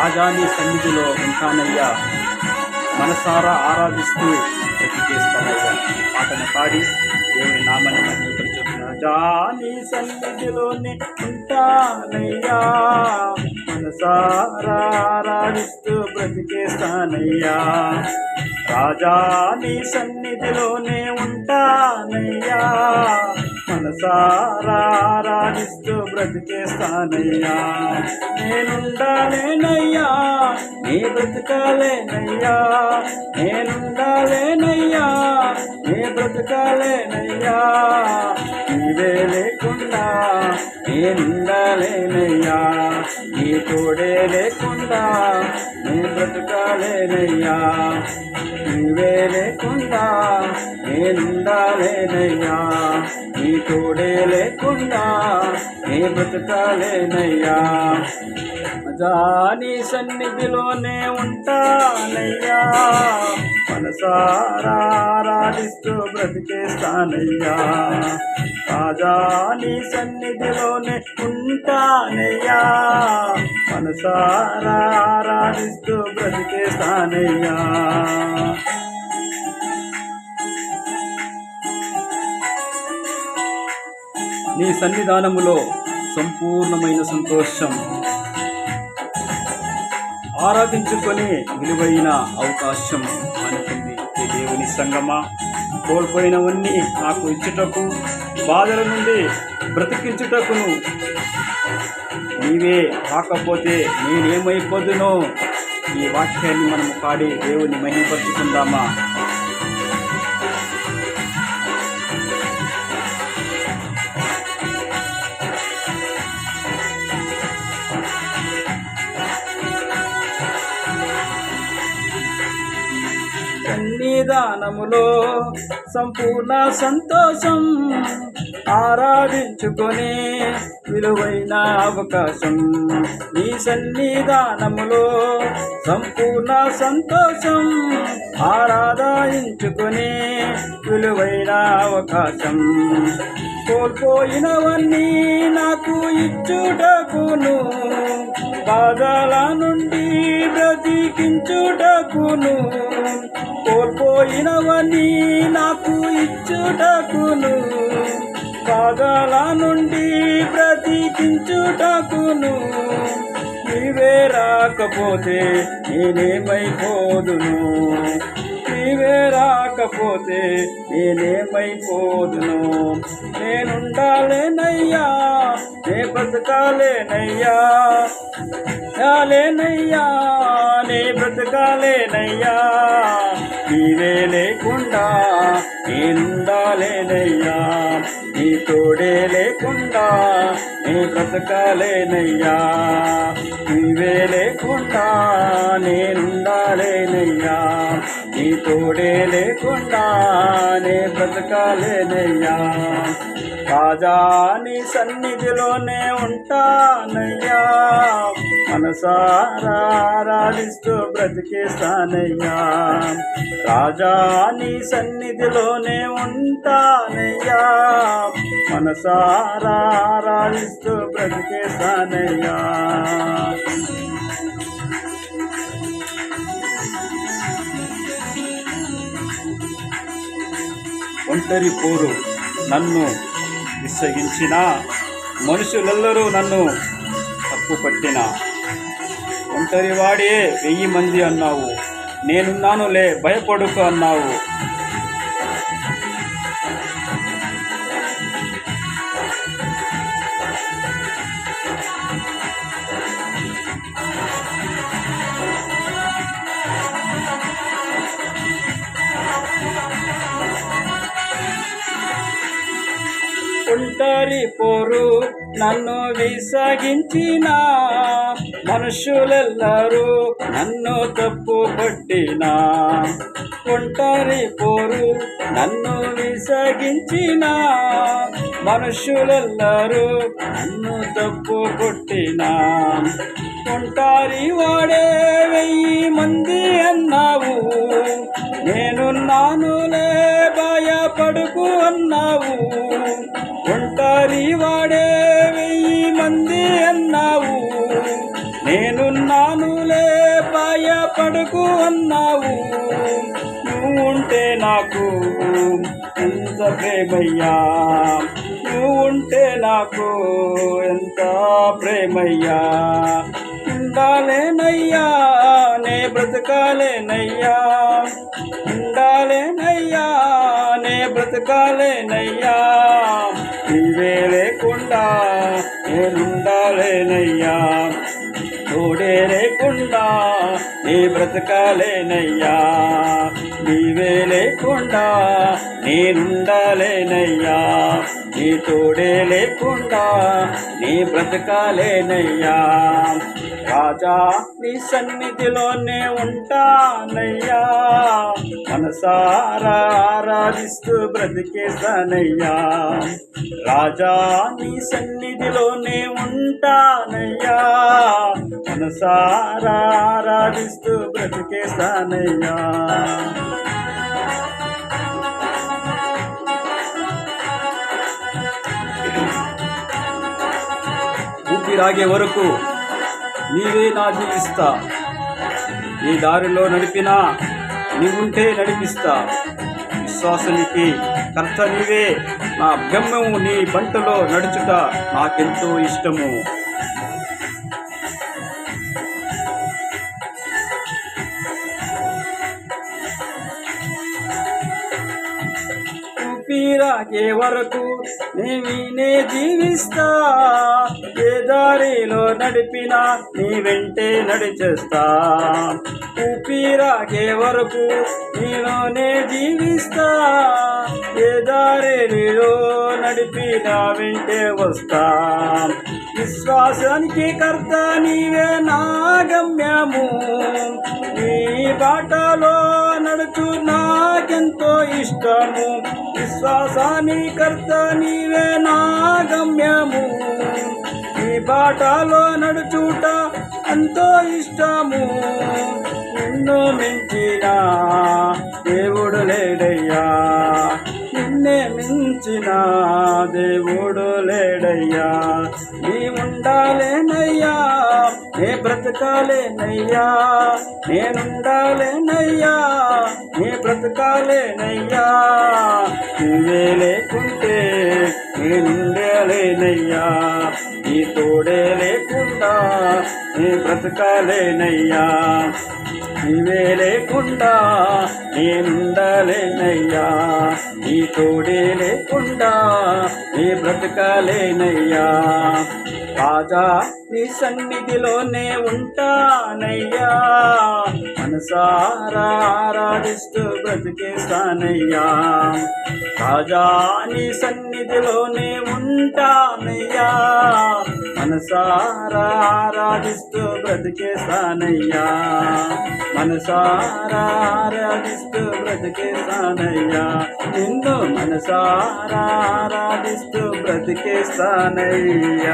రాజా నీ సన్నిధిలో ఉంటానయ్యా, మనసారా ఆరాధిస్తూ బ్రతికేస్తానయ్యా. పాటను పాడి దేవుని నామాన్ని మహిమపరచుచున్నాను. రాజా నీ సన్నిధిలోనే ఉంటానయ్యా, మనసారా ఆరాధిస్తూ బ్రతికేస్తానయ్యా. రాజా నీ సన్నిధిలోనే ఉంటానయ్యా, మనసారా ఆరాధిస్తూ బ్రతికేస్తానయ్యా. నేనుండాలేనయ్యా, నీ బ్రతకాలేనయ్యా, నేనుండాలేనయ్యా, నీ బ్రతకాలేనయ్యా. నీవే లేకుండా నేనుండాలేనయ్యా, నీ తోడే లేకుండా నీ బ్రతకాలేనయ్యా. నీవే లేకుండా నేనుండాలేనయ్యా, నీ తోడే లేకుండా నీ బ్రతకాలేనయ్యా. రాజా నీ సన్నిధిలోనే ఉంటానయ్యా, మనసారా ఆరాధిస్తూ బ్రతికేస్తానయ్యా. రాజా నీ సన్నిధిలోనే ఉంటానయ్యా, మనసారా ఆరాధిస్తూ బ్రతికేస్తానయ్యా. నీ సన్నిధానములో సంపూర్ణమైన సంతోషం, ఆరాధించుకొని విలువైన అవకాశం అనుకుంది. ఈ దేవుని సంగమా, కోల్పోయినవన్నీ నాకు ఇచ్చుటకు, బాధల నుండి బ్రతికించుటకును నీవే కాకపోతే నేనేమైపోదునో. ఈ వాక్యాన్ని మనము పాడి దేవుని మహిమపరుచుకుందామా? సన్నిధానములో సంపూర్ణ సంతోషం, ఆరాధించుకొని విలువైన అవకాశం. నీ సన్నిధానములో సంపూర్ణ సంతోషం, ఆరాధించుకొని విలువైన అవకాశం. కోల్పోయినవన్నీ నాకు ఇచ్చుటకును, బాధల నుండి బ్రతికించుటకును. కోల్పోయినవన్నీ నాకు ఇచ్చుటకును, బాధల నుండి బ్రతికించుటకును. నీవే రాకపోతే నేనేమైపోదును, నీవే రాకపోతే నేనేమైపోదును. నేనుండాలేనయ్యా, నే బ్రతకాలేనయ్యా, లేనయ్యా, నే బ్రతకాలేనయ్యా. నీవే లేకుండా నేనుండాలేనయ్యా, నీ తోడే లేకుండా నే బ్రతకాలేనయ్యా. నీవే లేకుండా నేనుండాలేనయ్యా, నీ తోడే లేకుండా నే బ్రతకాలేనయ్యా. రాజా నీ సన్నిధిలోనే ఉంటానయ్యా, మనసారా ఆరాధిస్తూ బ్రతికేస్తానయ్యా. రాజా నీ సన్నిధిలోనే ఉంటానయ్యా, మనసారా ఆరాధిస్తూ బ్రతికేస్తానయ్యా. ఒంటరి పోరు నన్ను విసిగించిన, మనుషులెల్లరూ నన్ను తప్పు పట్టిన, ఒంటరి వాడే 1000 మంది అన్నావు, నేనున్నానులే భయపడుకు అన్నావు. ఒంటరి పోరు నన్ను విసిగించిన, మనుషులెల్లరూ నన్ను తప్పు పట్టిన. ఒంటరి పోరు నన్ను విసిగించిన, మనుషులెల్లరూ నన్ను తప్పు పట్టిన. ఒంటరి వాడే 1000 మంది అన్నావు, నేనున్నానులే భయపడుకు అన్నావు. ఒంటరి వాడే 1000 మంది అన్నావు, నేనున్నానులే ఎంత ప్రేమయ్యా, నువ్వు ఉంటే నాకు ఎంత ప్రేమయ్యా. ఉండాలేనయ్యా నే బ్రతకాలేనయ్యా, ఉండాలేనయ్యా నే బ్రతకాలేనయ్యా. నీవే లేకుండా నేనుండాలేనయ్యా, తోడే లేకుండా నీ బ్రతకాలేనయ్యా. నీవే లేకుండా నేనుండాలేనయ్యా, నీ తోడే లేకుండా నీ బ్రతకాలేనయ్యా. రాజా నీ సన్నిధిలోనే ఉంటానయ్యా, మనసారా ఆరాధిస్తూ బ్రతికేస్తానయ్యా. రాజా నీ సన్నిధిలోనే ఉంటానయ్యా, మనసారా ఆరాధిస్తూ బ్రతికేస్తానయ్యా. ఊపిరాగే వరకు నీవే నా జీవిస్తా, నీ దారిలో నడిపినా నీవుంటే నడిపిస్తా. విశ్వాసానికి కర్త నీవే, నా గమ్యము నీ బంటలో నడుచుట నాకెంతో ఇష్టము. ఊపిరాగే వరకు నేనే జీవిస్తా, ఏ దారిలో నడిపినా నీ వెంటే నడిచేస్తా. ఊపిరాగే వరకు నీలోనే జీవిస్తా, ఏ దారిలో నడిపినా వెంటే వస్తా. విశ్వాసానికి కర్త నీవే నా గమ్యము, నీ బాటలో నడుచు నాకెంతో ఇష్టము. విశ్వాసానికి కర్త నీవే నా గమ్యము, నీ బాటలో నడుచుట ఎంతో ఇష్టము. నిన్ను మించిన దేవుడు లేడయ్యా, నిన్నే మించిన దేవుడు లేడయ్యా. నీ ఉండాలేనయ్యా నే బ్రతకాలేనయ్యా, నేనుండాలేనయ్యా నే బ్రతకాలేనయ్యా. నువ్వే లేకుంటే నేనుండలేనయ్యా, నీ తోడే లేకుండా నే బ్రతకాలేనయ్యా. నీవే లేకుండా నేనుండలేనయ్యా, నీ తోడే లేకుండా నీ బ్రతకాలేనయ్యా. రాజా నీ సన్నిధిలోనే ఉంటానయ్యా, మనసారా ఆరాధిస్తూ బ్రతికేస్తానయ్యా. రాజా నీ సన్నిధిలోనే ఉంటానయ్యా, మనసారా ఆరాధిస్తూ బ్రతికేస్తానయ్యా. మనసారా ఆరాధిస్తూ బ్రతికేస్తానయ్యా, నిన్ను మనసారా ఆరాధిస్తూ బ్రతికేస్తానయ్యా.